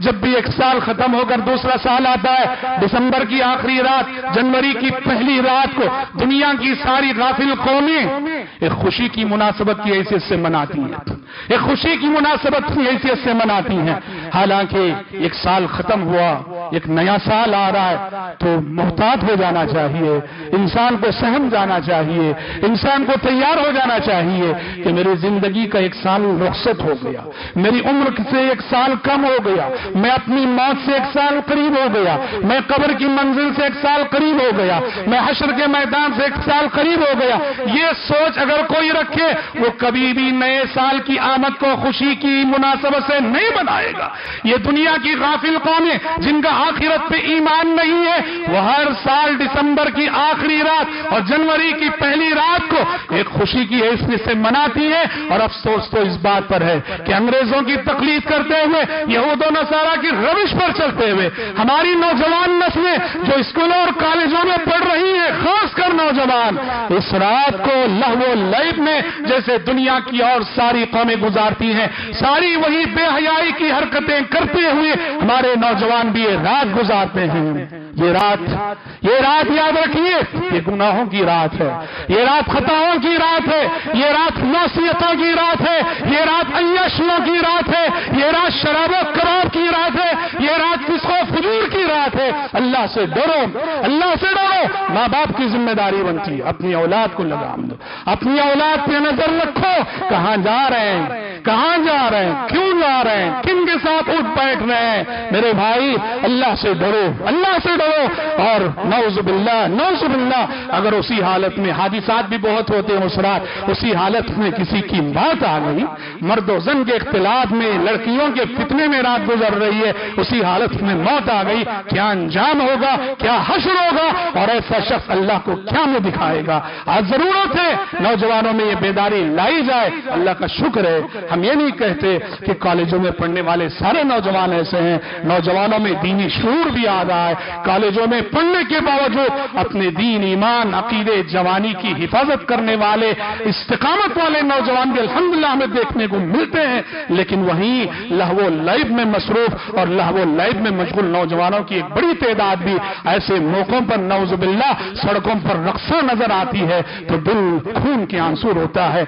جب بھی ایک سال ختم ہو کر دوسرا سال آتا ہے، دسمبر کی آخری رات، جنوری کی پہلی رات کو دنیا کی ساری غافل قومیں ایک خوشی کی مناسبت کی حیثیت سے مناتی ہیں، ایک خوشی کی مناسبت کی حیثیت سے مناتی ہیں۔ حالانکہ ایک سال ختم ہوا، ایک نیا سال آ رہا ہے تو محتاط ہو جانا چاہیے، انسان کو سہم جانا چاہیے، انسان کو تیار ہو جانا چاہیے کہ میری زندگی کا ایک سال رخصت ہو گیا، میری عمر سے ایک سال کم ہو گیا، میں اپنی موت سے ایک سال قریب ہو گیا، میں قبر کی منزل سے ایک سال قریب ہو گیا، میں حشر کے میدان سے ایک سال قریب ہو گیا۔ یہ سوچ اگر کوئی رکھے وہ کبھی بھی نئے سال کی آمد کو خوشی کی مناسبت سے نہیں بنائے گا۔ یہ دنیا کی غافل قومیں جن کا آخرت پہ ایمان نہیں ہے، وہ ہر سال دسمبر کی آخری رات اور جنوری کی پہلی رات کو ایک خوشی کی حیثیت سے مناتی ہیں، اور افسوس تو اس بات پر ہے کہ انگریزوں کی تقلید کرتے ہوئے، یہود و نصارہ کی روش پر چلتے ہوئے ہماری نوجوان نسلیں جو اسکولوں اور کالجوں میں پڑھ رہی ہیں، خاص کر نوجوان، اس رات کو لہو و لعب میں جیسے دنیا کی اور ساری قومیں گزارتی ہیں، ساری وہی بے حیائی کی حرکتیں کرتے ہوئے ہمارے نوجوان بھی یہ رات گزارتے ہیں۔ یہ رات یاد رکھیے، یہ گناہوں کی رات ہے، یہ رات خطاؤں کی رات ہے، یہ رات معصیتوں کی رات ہے، یہ رات عیاشیوں کی رات ہے، یہ رات شراب و کباب کی رات ہے، یہ رات فسق و فجور کی رات ہے۔ اللہ سے ڈرو، اللہ سے ڈرو۔ ماں باپ کی ذمہ داری بنتی ہے، اپنی اولاد کو لگام دو، اپنی اولاد پہ نظر رکھو، کہاں جا رہے ہیں، کہاں جا رہے ہیں، کیوں جا رہے ہیں، کن کے ساتھ اٹھ بیٹھ رہے ہیں۔ میرے بھائی اللہ سے ڈرو، اللہ سے ڈرو۔ اور نعوذ باللہ اگر اسی حالت میں حادثات بھی بہت ہوتے ہیں، اس رات اسی حالت میں کسی کی موت آ گئی، مرد و زن کے اختلاط میں، لڑکیوں کے فتنے میں رات گزر رہی ہے، اسی حالت میں موت آ گئی، کیا انجام ہوگا، کیا حشر ہوگا، اور ایسا شخص اللہ کو کیا منہ دکھائے گا۔ آج ضرورت ہے نوجوانوں میں یہ بیداری لائی جائے۔ اللہ کا شکر ہے ہم یہ نہیں کہتے کہ کالجوں میں پڑھنے والے سارے نوجوان ایسے ہیں، نوجوانوں میں دینی شعور بھی آ رہا ہے، کالجوں میں پڑھنے کے باوجود اپنے دین، ایمان، عقیدے، جوانی کی حفاظت کرنے والے، استقامت والے نوجوان بھی الحمدللہ ہمیں دیکھنے کو ملتے ہیں، لیکن وہیں لہو و لعب میں مصروف اور لہو و لعب میں مشغول نوجوانوں کی ایک بڑی تعداد بھی ایسے موقعوں پر نعوذ باللہ سڑکوں پر رقصاں نظر آتی ہے تو دل خون کے آنسو روتا ہے۔